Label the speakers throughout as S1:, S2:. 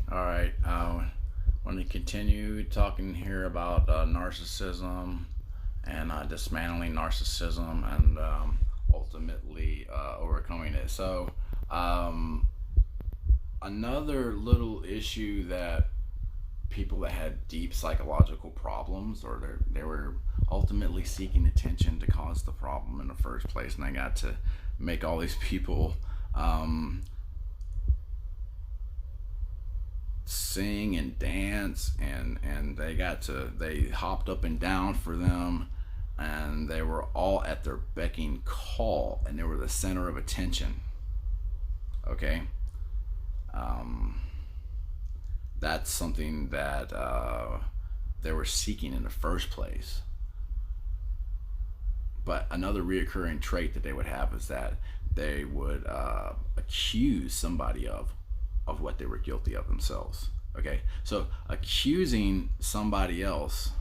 S1: All right. I want to continue talking here about narcissism and dismantling narcissism and ultimately overcoming it. So, um, another little issue that people that had deep psychological problems or they were ultimately seeking attention to cause the problem in the first place, and they got to make all these people um, sing and dance and they hopped up and down for them, and they were all at their becking call, and they were the center of attention. Okay. um, that's something that they were seeking in the first place. But another reoccurring trait that they would have is that they would accuse somebody of what they were guilty of themselves. Okay, so accusing somebody else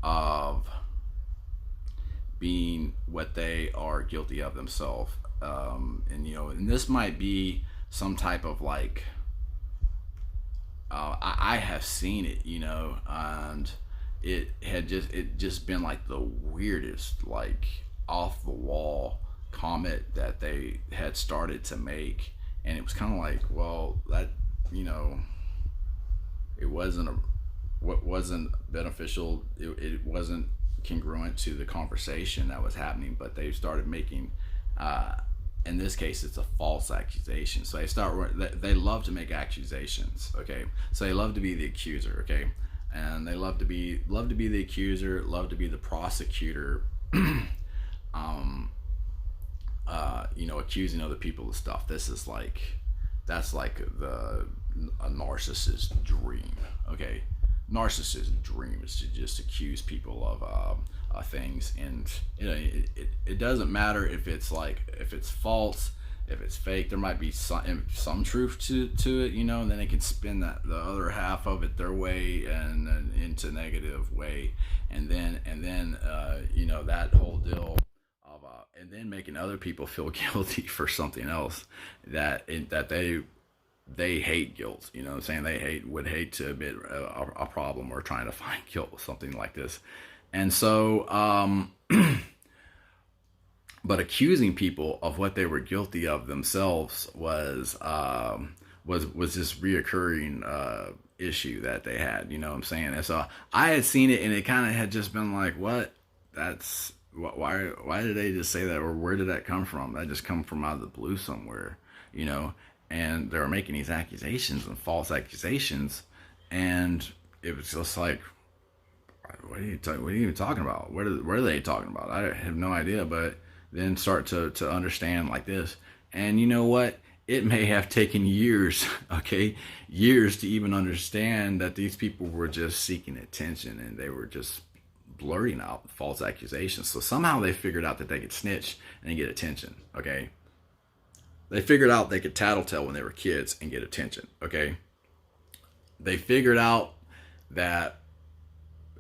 S1: of being what they are guilty of themselves, and this might be some type of like I have seen it, and it just been like the weirdest, like off the wall comment that they had started to make, and it was kind of like, well, that you know, it wasn't a what wasn't beneficial. It wasn't congruent to the conversation that was happening, but they started making. In this case, it's a false accusation. So they love to make accusations. Okay, so they love to be the accuser. Okay, and they love to be the accuser, love to be the prosecutor. um, accusing other people of stuff. That's like a narcissist dream. Okay, narcissist dream is to just accuse people of things, and it doesn't matter if it's false, if it's fake. There might be some truth to it, and then they can spin the other half of it their way and into negative way, and then that whole deal of and then making other people feel guilty for something else that they hate guilt. You know what I'm saying? They would hate to admit a problem or trying to find guilt with something like this. And so, but accusing people of what they were guilty of themselves was this reoccurring issue that they had. You know what I'm saying? And so I had seen it, and it kind of had just been like, what? That's why did they just say that, or where did that come from? That just come from out of the blue somewhere, you know? And they were making these accusations and false accusations, and it was just like, what are you even talking about? What are they talking about? I have no idea. But then start to understand like this, and you know what? It may have taken years, okay, years to even understand that these people were just seeking attention, and they were just blurting out false accusations. So somehow they figured out that they could snitch and get attention. Okay, they figured out they could tattletale when they were kids and get attention. Okay, they figured out that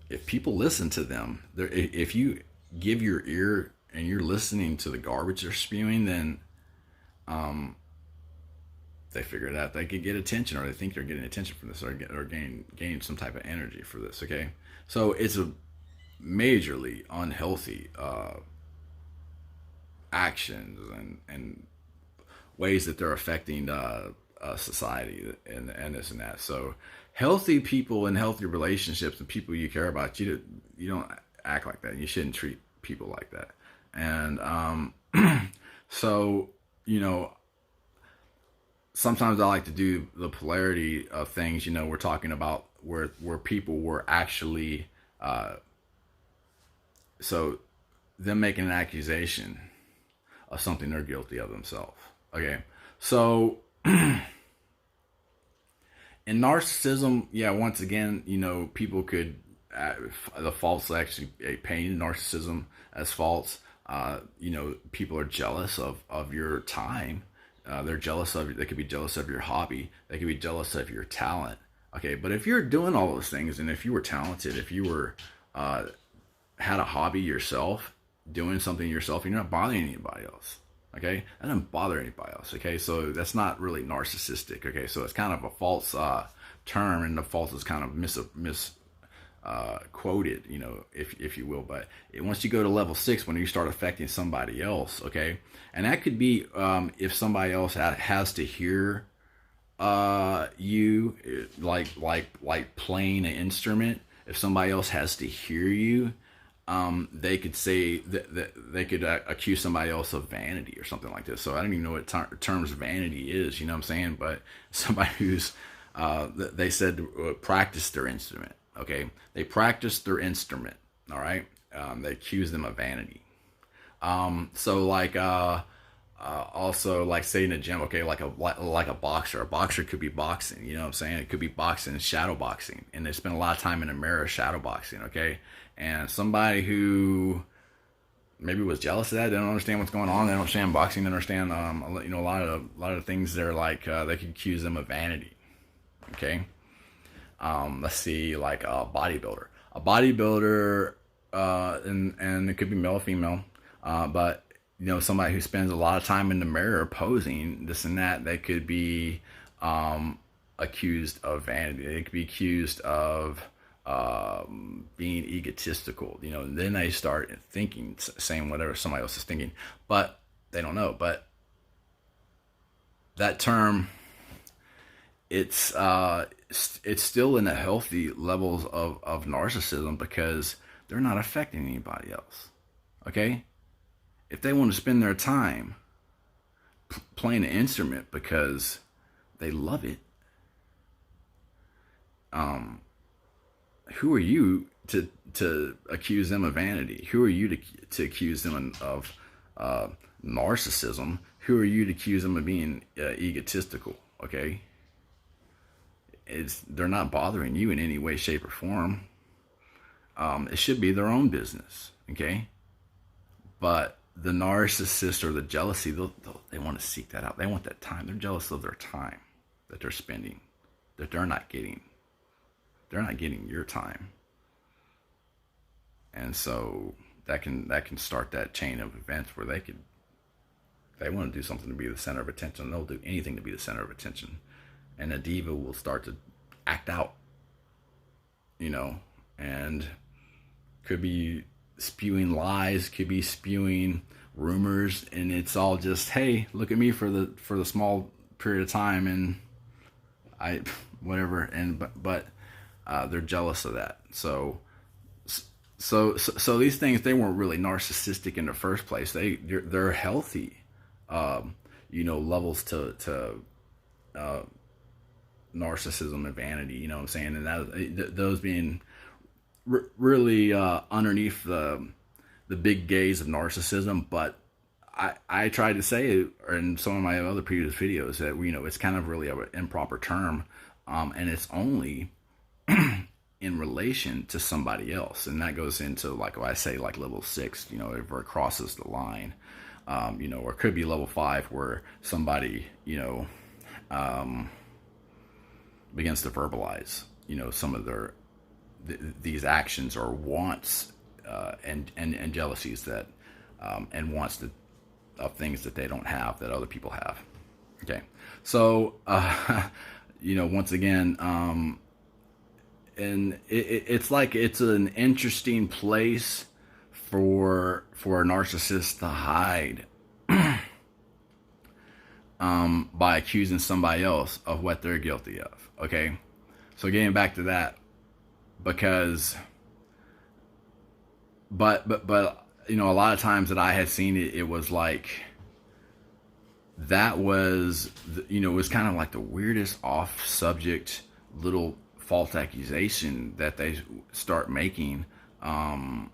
S1: if people listen to them, if you give your ear and you're listening to the garbage they're spewing, then they figured out they could get attention, or they think they're getting attention from this, or gain some type of energy for this. Okay, so it's a majorly unhealthy actions and ways that they're affecting society and this and that. So healthy people and healthy relationships and people you care about, you don't act like that. You shouldn't treat people like that. And so sometimes I like to do the polarity of things. We're talking about where people were actually so them making an accusation of something they're guilty of themselves. Okay, so in narcissism, yeah, once again, people could the false actually paint narcissism as false. People are jealous of your time. They're jealous of. They could be jealous of your hobby. They could be jealous of your talent. Okay, but if you're doing all those things, and if you were talented, if you were had a hobby yourself, doing something yourself, you're not bothering anybody else. Okay, that doesn't bother anybody else. Okay, so that's not really narcissistic. Okay, so it's kind of a false term, and the false is kind of mis quoted, you know, if you will. But once you go to level 6, when you start affecting somebody else, okay, and that could be if somebody else has to hear you, like playing an instrument. If somebody else has to hear you, they could say that they could accuse somebody else of vanity or something like this. So I don't even know what terms vanity is, you know what I'm saying? But somebody who's they said practice their instrument. Okay, they practice their instrument. All right, they accuse them of vanity. So like also like say in a gym, okay, like a boxer. A boxer could be boxing, you know what I'm saying? It could be boxing, shadow boxing, and they spend a lot of time in the mirror shadow boxing, okay? And somebody who maybe was jealous of that, they don't understand what's going on, they don't understand boxing, they don't understand you know, a lot of things. They're like they could accuse them of vanity, okay? Let's see, like a bodybuilder, and it could be male or female, but you know, somebody who spends a lot of time in the mirror posing this and that, they could be accused of vanity. They could be accused of being egotistical, you know, and then they start thinking, saying whatever somebody else is thinking, but they don't know. But that term, it's still in the healthy levels of narcissism, because they're not affecting anybody else. Okay, if they want to spend their time playing an instrument because they love it, who are you to accuse them of vanity? Who are you to accuse them of narcissism? Who are you to accuse them of being egotistical? Okay, they're not bothering you in any way, shape, or form. It should be their own business. Okay, but the narcissist or the jealousy, they want to seek that out. They want that time. They're jealous of their time that they're spending, that they're not getting. They're not getting your time. And so that can start that chain of events where they want to do something to be the center of attention. They'll do anything to be the center of attention. And the diva will start to act out, you know, and could be spewing lies, could be spewing rumors, and it's all just, hey, look at me for the small period of time, and I whatever, and but they're jealous of that. So these things, they weren't really narcissistic in the first place. They're healthy, you know, levels to narcissism and vanity, you know what I'm saying, and that those being really underneath the big gaze of narcissism. But I tried to say in some of my other previous videos that, you know, it's kind of really an improper term, and it's only in relation to somebody else, and that goes into, like I say, like level 6, you know, where it crosses the line, you know, or it could be level 5 where somebody, you know, begins to verbalize, you know, some of these actions or wants, and jealousies that and wants of things that they don't have that other people have. Okay, so you know, once again, and it's like it's an interesting place for a narcissist to hide, by accusing somebody else of what they're guilty of. Okay, so getting back to that, because but you know, a lot of times that I had seen it, it was like that was, you know, it was kind of like the weirdest off subject little false accusation that they start making about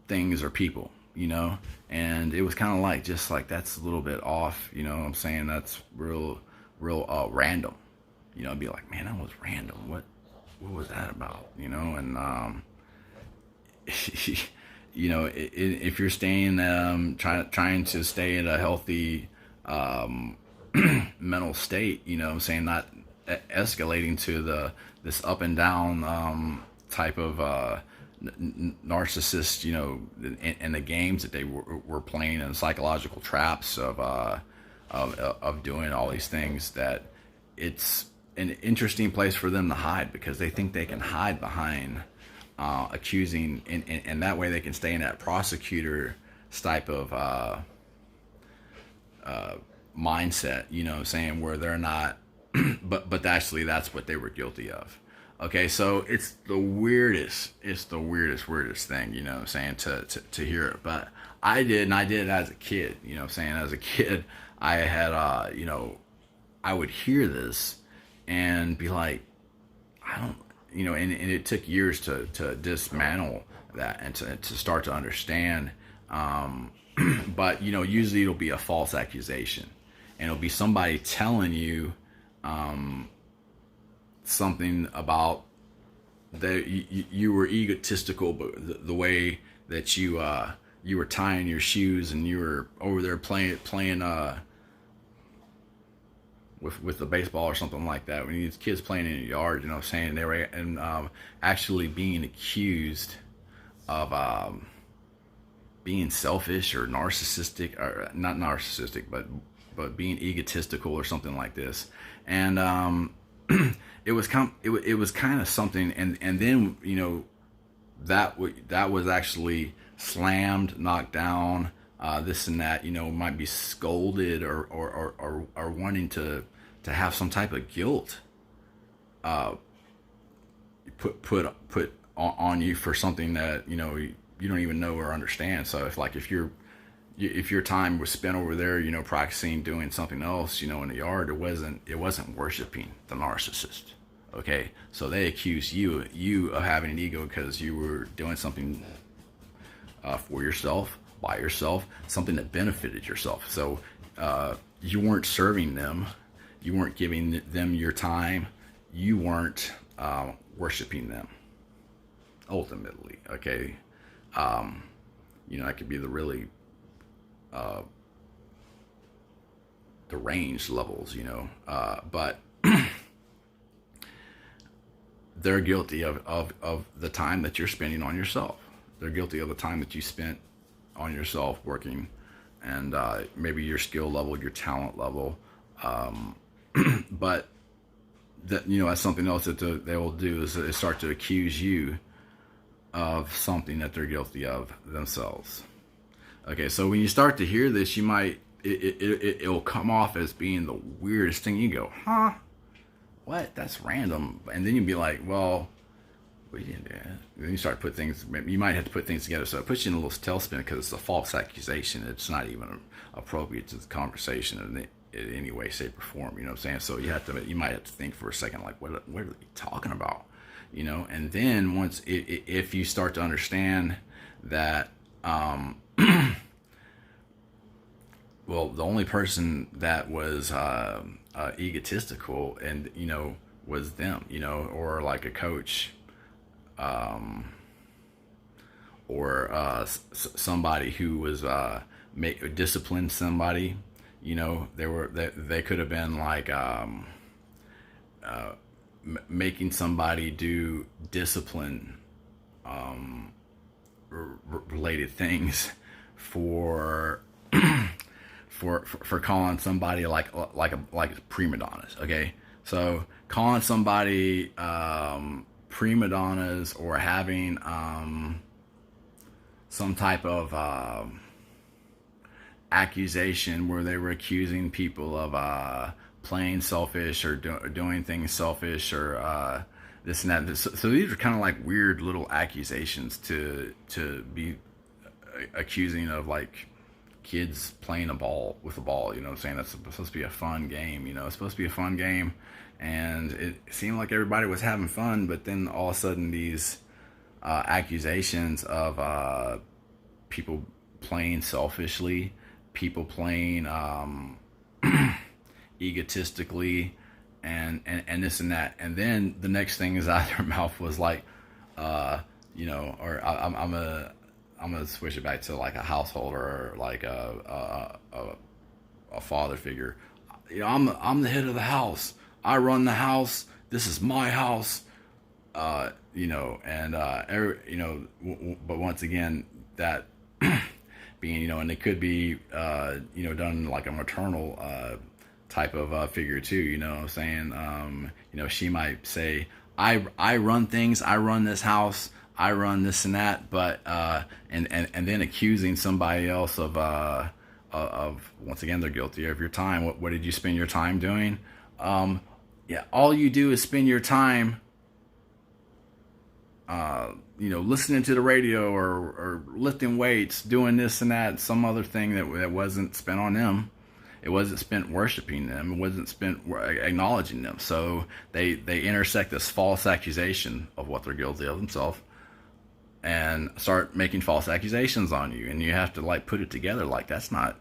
S1: things or people, you know, and it was kind of like, just like, that's a little bit off, you know what I'm saying? That's real random, you know. It'd be like, man, that was random. What was that about, you know? And you know, if you're staying trying to stay in a healthy mental state, you know what I'm saying, not escalating to this up and down type of narcissists, in the games that they were playing, and psychological traps of doing all these things, that it's an interesting place for them to hide, because they think they can hide behind accusing, and that way they can stay in that prosecutor type of mindset, saying, where they're not, but actually that's what they were guilty of. Okay, so it's the weirdest thing, saying, to hear it. But I did it as a kid, saying, as a kid, I had, I would hear this and be like, I don't, and it took years to dismantle that, and to start to understand. But, usually it'll be a false accusation, and it'll be somebody telling you, something about that you were egotistical, but the way that you were tying your shoes, and you were over there playing with the baseball or something like that. When these kids playing in the yard, saying they were, and actually being accused of being selfish or narcissistic, or not narcissistic, but being egotistical or something like this. And it was kind of something, and then that was actually slammed, knocked down, this and that, might be scolded, or wanting to have some type of guilt put on you for something that you don't even know or understand. So if your time was spent over there, practicing doing something else, in the yard, it wasn't worshiping the narcissist. Okay, so they accuse you of having an ego because you were doing something for yourself, by yourself, something that benefited yourself. So you weren't serving them, you weren't giving them your time, you weren't worshiping them. Ultimately, okay, that could be the really the range levels, but they're guilty of the time that you're spending on yourself. They're guilty of the time that you spent on yourself working, and maybe your skill level, your talent level, but that, that's something else that they will do, is they start to accuse you of something that they're guilty of themselves. Okay, so when you start to hear this, you might, it'll come off as being the weirdest thing. You go, huh? What? That's random. And then you'd be like, well, what are you gonna do? Then you start to put things, you might have to put things together. So it puts you in a little tailspin, because it's a false accusation. It's not even appropriate to the conversation in any way, shape, or form. You know what I'm saying? So you might have to think for a second, like, what are they talking about? And then once, if you start to understand that, well, the only person that was egotistical, and was them, or like a coach, or somebody who was disciplined somebody. They could have been like making somebody do discipline related things for calling somebody like prima donnas. Okay, so calling somebody prima donnas, or having some type of accusation where they were accusing people of playing selfish, or doing things selfish, or this and that. So these are kind of like weird little accusations to be accusing of, like, kids playing with a ball. You know what I'm saying? That's supposed to be a fun game. It's supposed to be a fun game, and it seemed like everybody was having fun, but then all of a sudden these accusations of people playing selfishly, people playing egotistically, and this and that. And then the next thing is out of their mouth was like, or I'm gonna switch it back to like a household, or like a father figure. I'm the head of the house. I run the house. This is my house. and but once again, that being, and it could be, done like a maternal type of figure too. You know what I'm saying? She might say, I run things, I run this house, I run this and that, but and then accusing somebody else of once again, they're guilty of your time. What did you spend your time doing? Yeah, all you do is spend your time listening to the radio, or lifting weights, doing this and that, some other thing that wasn't spent on them. It wasn't spent worshiping them. It wasn't spent acknowledging them. So they intersect this false accusation of what they're guilty of themselves, and start making false accusations on you. And you have to like put it together. Like that's not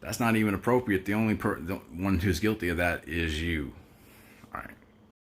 S1: even appropriate. The only the one who's guilty of that is you.